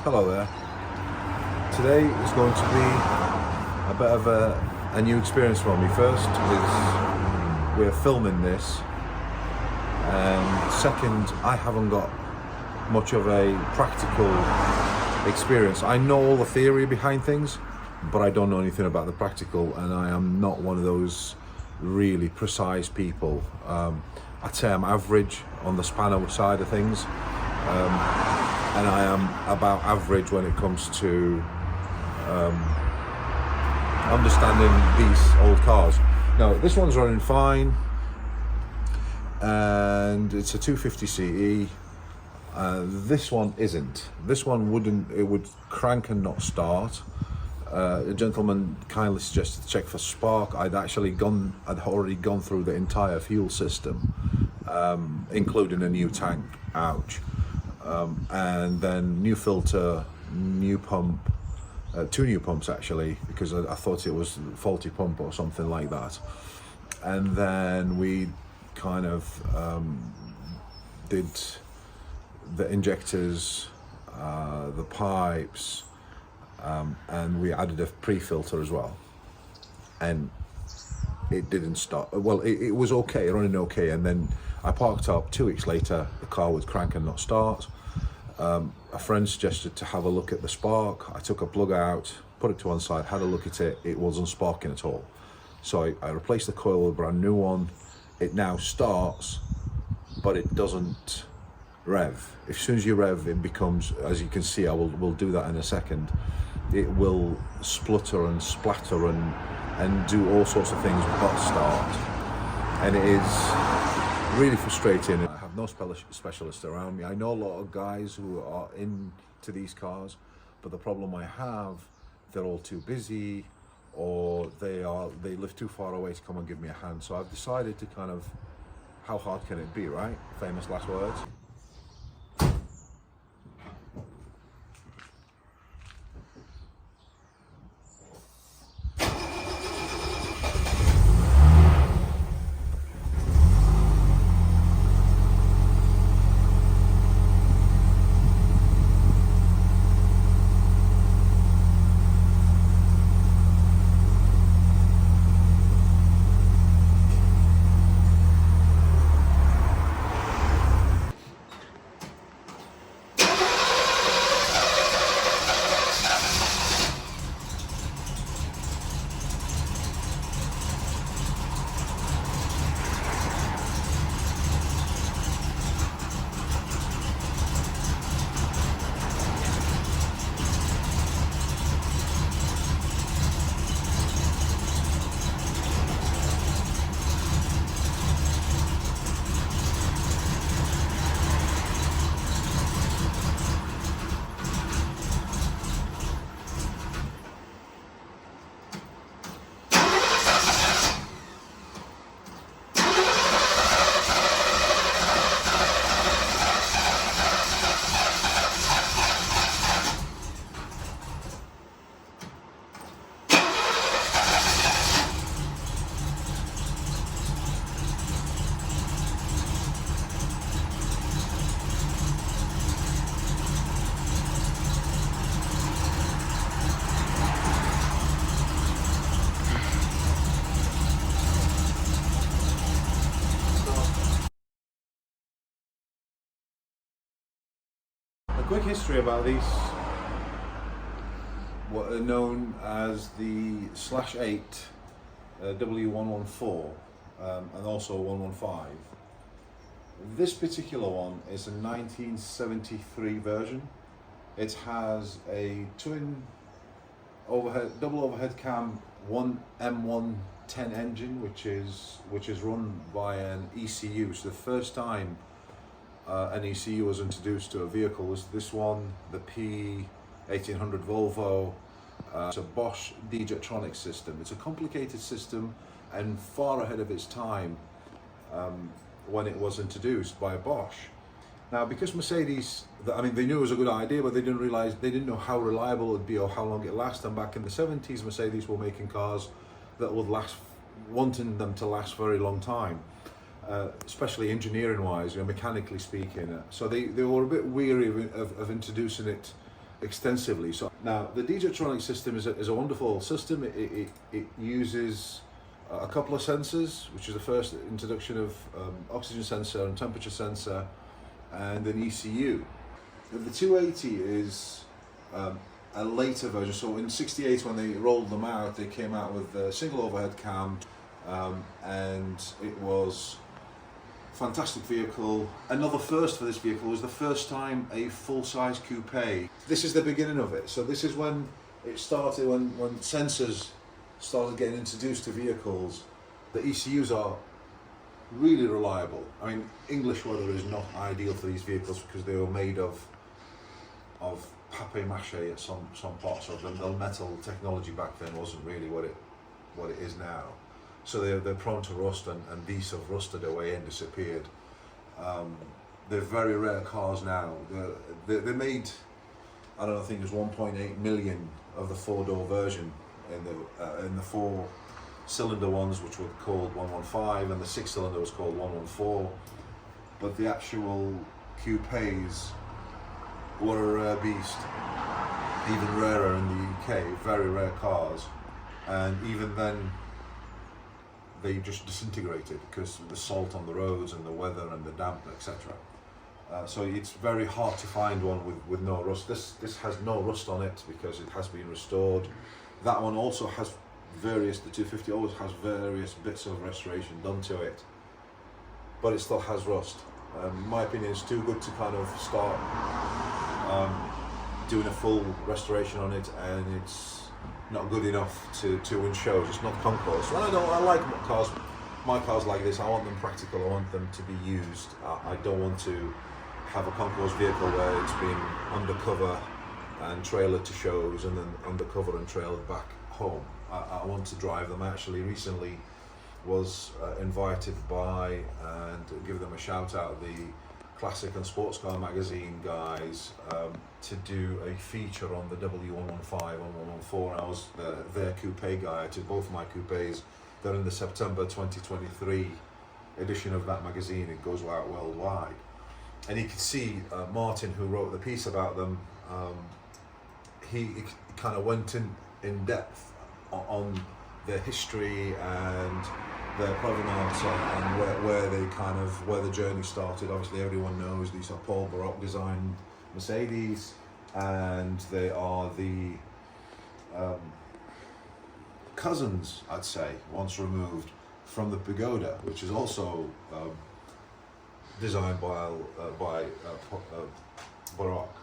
Hello there. Today is going to be a bit of a new experience for me. First is we're filming this, and second, I haven't got much of a practical experience. I know all the theory behind things, but I don't know anything about the practical, and I am not one of those really precise people. I'd say I'm average on the spanner side of things. And I am about average when it comes to understanding these old cars. Now, this one's running fine, and it's a 250 CE. This one isn't. This one wouldn't. It would crank and not start. A gentleman kindly suggested to check for spark. I'd already gone through the entire fuel system, including a new tank. Ouch. And then new filter, new pump, two new pumps actually, because I thought it was a faulty pump or something like that. And then we kind of did the injectors, the pipes, and we added a pre-filter as well. And it didn't start. Well, it was okay, running okay. And then I parked up. 2 weeks later, the car would crank and not start. A friend suggested to have a look at the spark. I took a plug out, put it to one side, had a look at it. It wasn't sparking at all. So I replaced the coil with a brand new one. It now starts, but it doesn't rev. As soon as you rev, it becomes, as you can see, we'll do that in a second. It will splutter and splatter and do all sorts of things but start. And it is really frustrating. I have no specialist around me. I know a lot of guys who are into these cars, but the problem I have, they're all too busy, or they live too far away to come and give me a hand. So I've decided to kind of, how hard can it be, right? Famous last words. Quick history about these, what are known as the /8 W114 and also 115. This particular one is a 1973 version. It has a double overhead cam, one M110 engine, which is run by an ECU. So the first time an ECU was introduced to a vehicle was this one, the P1800 Volvo. It's a Bosch D-Jet tronic system. It's a complicated system and far ahead of its time when it was introduced by Bosch. Now, because Mercedes, I mean, they knew it was a good idea, but they didn't know how reliable it would be or how long it lasts. And back in the 70s, Mercedes were making cars that would last, wanting them to last very long time. Especially engineering wise, mechanically speaking. So they were a bit weary of introducing it extensively. So now the DJ tronic system is a wonderful system. It uses a couple of sensors, which is the first introduction of oxygen sensor and temperature sensor, and an ECU. The 280 is a later version. So in '68, when they rolled them out, they came out with a single overhead cam, and it was a fantastic vehicle. Another first for this vehicle was the first time a full-size coupe. This is the beginning of it. So this is when it started, when sensors started getting introduced to vehicles. The ECUs are really reliable. I mean, English weather is not ideal for these vehicles because they were made of papier-mâché at some parts of them. The metal technology back then wasn't really what it is now. So they're prone to rust, and these have rusted away and disappeared. They're very rare cars now. They made, I don't know, I think it was 1.8 million of the 4-door version in the 4-cylinder ones, which were called 115, and the 6-cylinder was called 114. But the actual coupes were a rare beast, even rarer in the UK. Very rare cars, and even then they just disintegrated because of the salt on the roads and the weather and the damp, etc. So it's very hard to find one with no rust. This has no rust on it because it has been restored. That one also has various, the 250 always has various bits of restoration done to it, but it still has rust. In my opinion, it's too good to kind of start doing a full restoration on it, and it's not good enough to win shows. It's not concourse. I like my cars like this. I want them practical. I want them to be used. I don't want to have a concourse vehicle where it's been undercover and trailered to shows and then undercover and trailered back home. I want to drive them. Actually, recently was invited by, and give them a shout out, the Classic and Sports Car Magazine guys, to do a feature on the W115 and 114. I was their coupe guy to both my coupes. They're in the September 2023 edition of that magazine. It goes out worldwide. And you can see Martin, who wrote the piece about them, he kind of went in depth on their history and their provenance and where the journey started. Obviously, everyone knows these are Paul Baroque designed Mercedes, and they are the cousins, I'd say, once removed from the Pagoda, which is also designed by Baroque.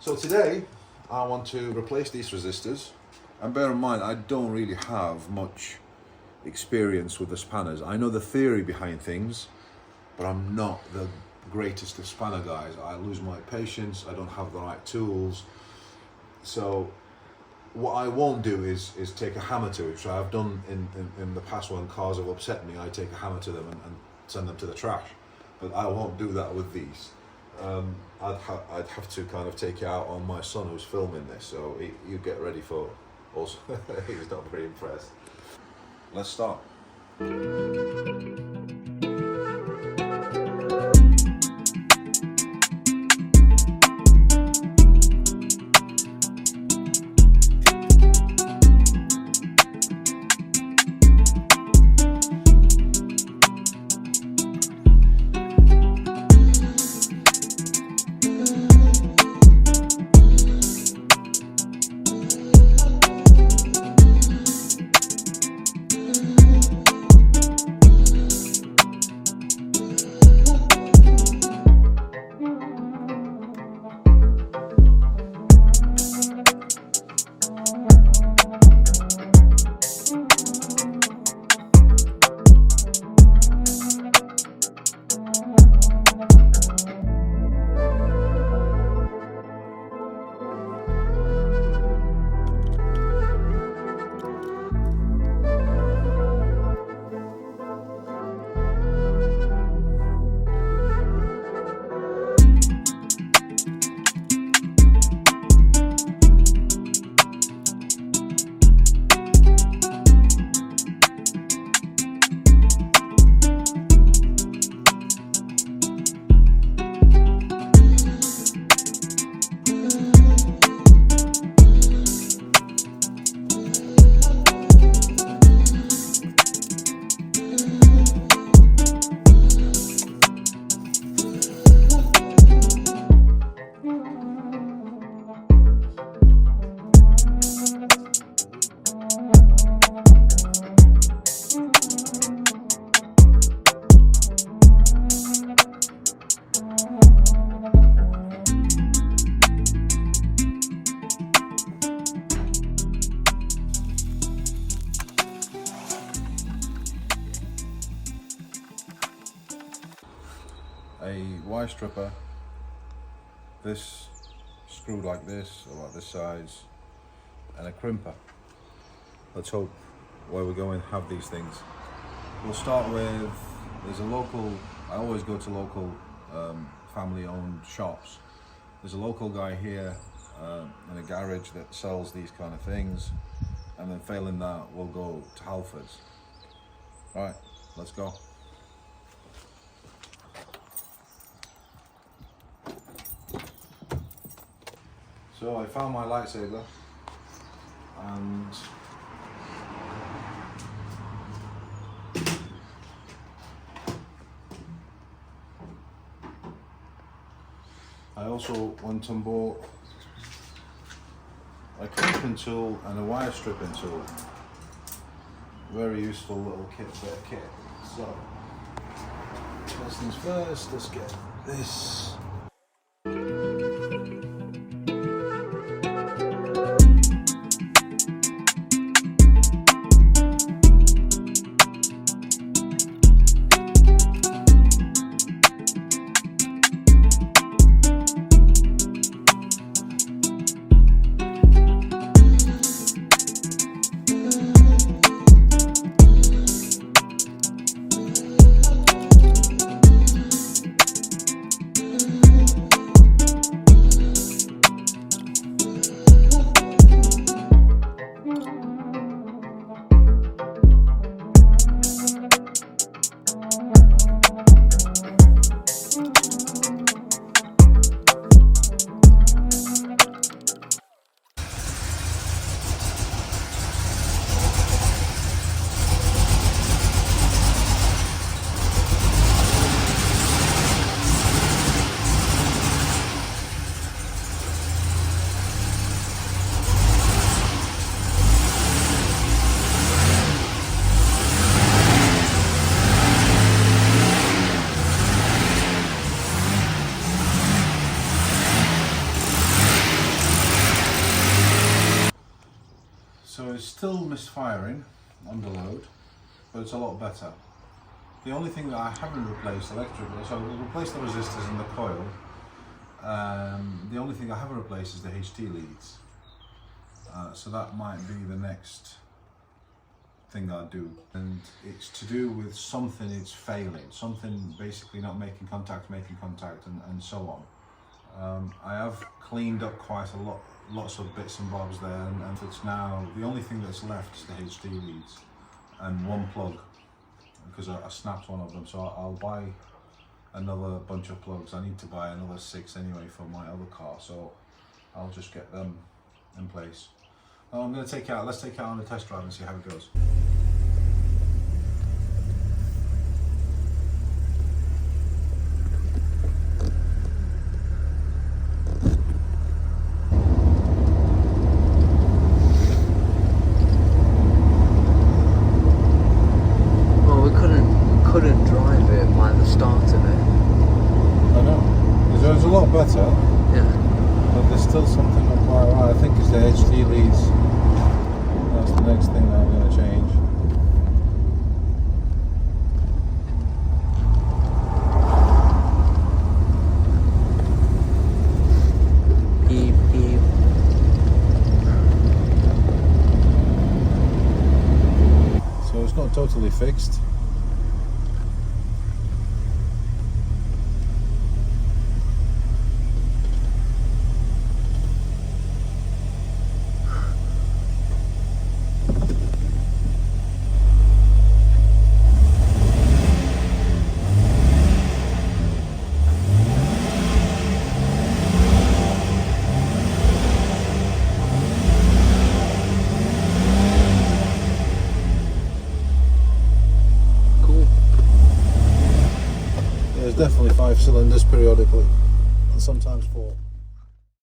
So today I want to replace these resistors, and bear in mind I don't really have much experience with the spanners. I know the theory behind things, but I'm not the greatest of spanner guys. I lose my patience, I don't have the right tools. So what I won't do is take a hammer to it, which I've done in the past when cars have upset me. I take a hammer to them and send them to the trash, but I won't do that with these. I'd have to kind of take it out on my son who's filming this, so you get ready for also. He's not very impressed. Let's start. a wire stripper, this screwed like this, about this size, and a crimper. Let's hope where we're going have these things. We'll start with, there's a local, I always go to local family owned shops. There's a local guy here in a garage that sells these kind of things, and then failing that we'll go to Halfords. Right, let's go. So I found my lightsaber, and I also went and bought a crimping tool and a wire stripping tool. Very useful little bit of kit. So, first things first, let's get this. So it's still misfiring under load, but it's a lot better. The only thing that I haven't replaced electrically, so I've replaced the resistors and the coil. The only thing I haven't replaced is the HT leads. So that might be the next thing I do. And it's to do with something it's failing, something basically not making contact, and so on. I have cleaned up quite a lot, lots of bits and bobs there, and it's now, the only thing that's left is the HT leads and one plug, because I snapped one of them, so I'll buy another bunch of plugs. I need to buy another 6 anyway for my other car, so I'll just get them in place. Now I'm going to take it out, let's take it out on a test drive and see how it goes. It's a lot better, yeah, but there's still something not quite right. I think it's the HT leads. That's the next thing that I'm going to change. Beep, beep. So it's not totally fixed. There's definitely 5 cylinders periodically, and sometimes 4.